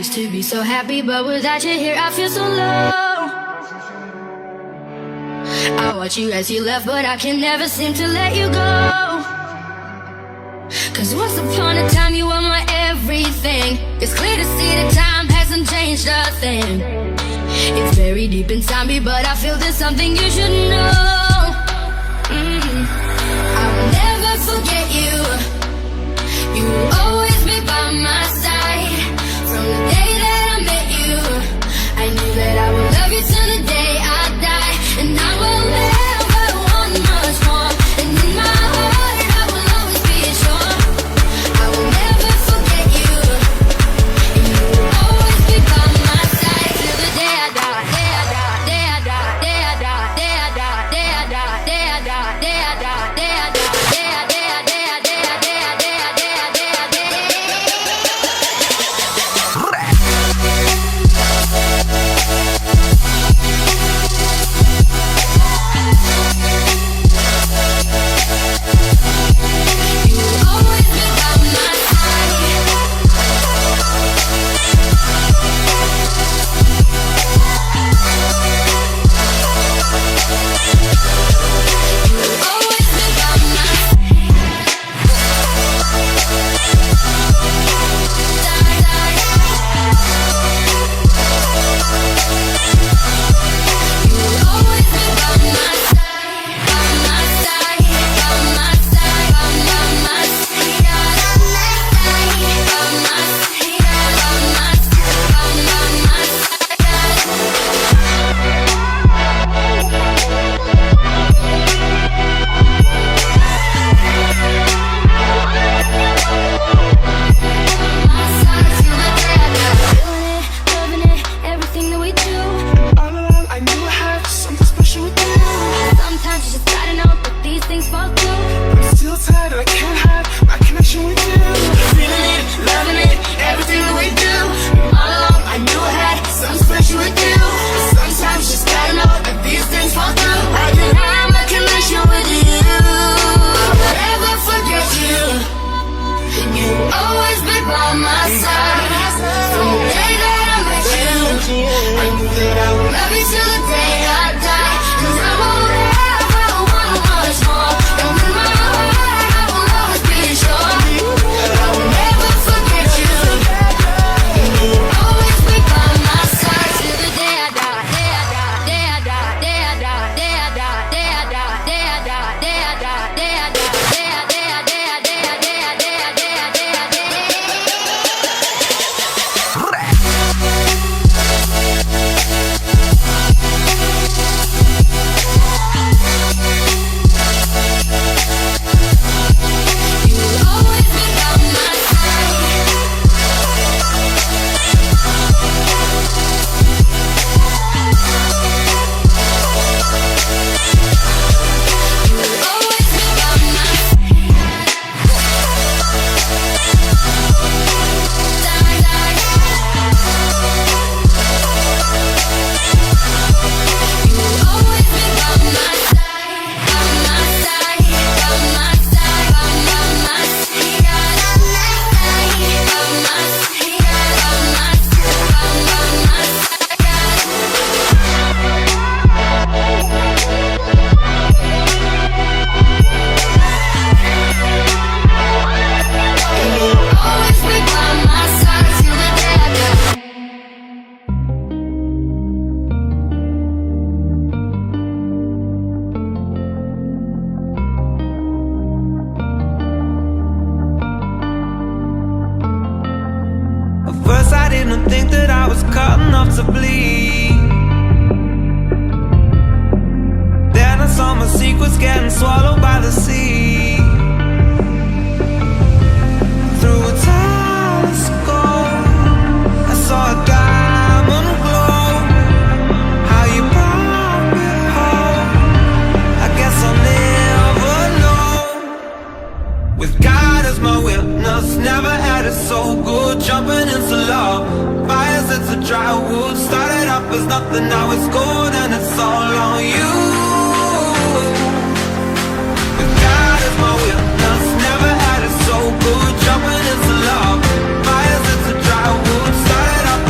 used to be so happy, but without you here I feel so low. I watch you as you left, but I can never seem to let you go. Cause once upon a time you were my everything. It's clear to see that time hasn't changed a thing. It's very deep inside me, but I feel there's something you should know. I will never forget you. You will always be by my side. From the day that I met you, I knew that I would love you till the day I die. And I will never want much more. And in my heart I will always be sure I will never forget you. And you will always be by my side till the day I die. Day I die, day I die, day I die, day I die, day I die, day I die, day I die, day I die, day I die. didn't think that I was cut enough to bleed. Then I saw my secrets getting swallowed by the sea. Through a telescope, I saw a diamond glow. How you brought me home, I guess I'll never know. With God as my witness, never had it so good. Jumping into love, fires into dry wood. Started up as nothing, now it's gold, and it's all on you. With God as my witness, never had it so good. Jumping into love, fires into dry wood. Started up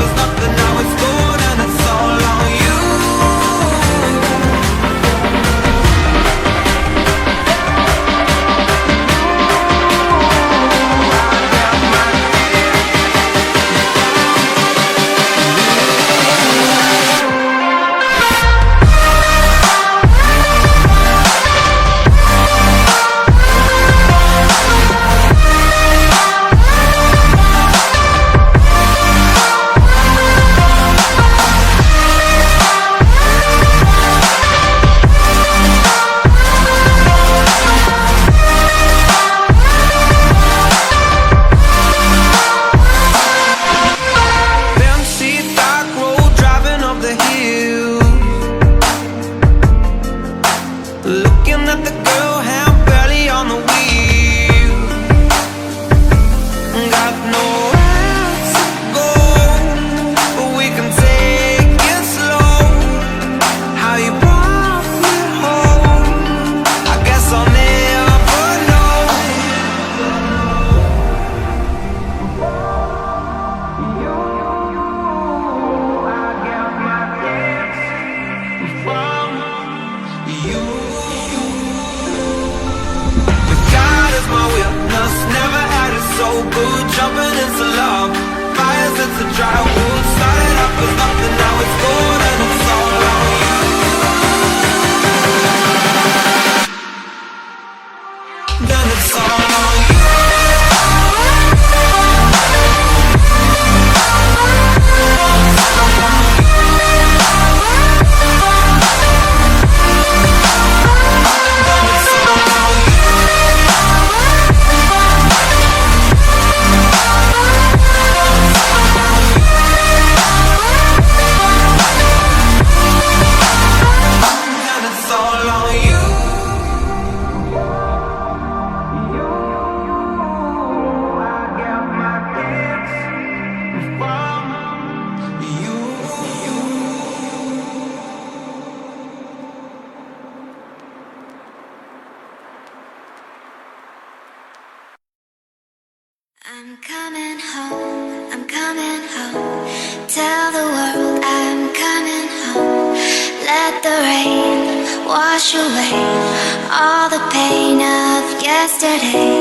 jumping into love. Fires into dry wood. Started up as nothing, now it's gold, and it's all on you. Then it's all on you. I'm coming home, I'm coming home. Tell the world I'm coming home. Let the rain wash away all the pain of yesterday.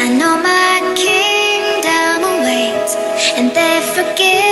I know my kingdom awaits, and they forgive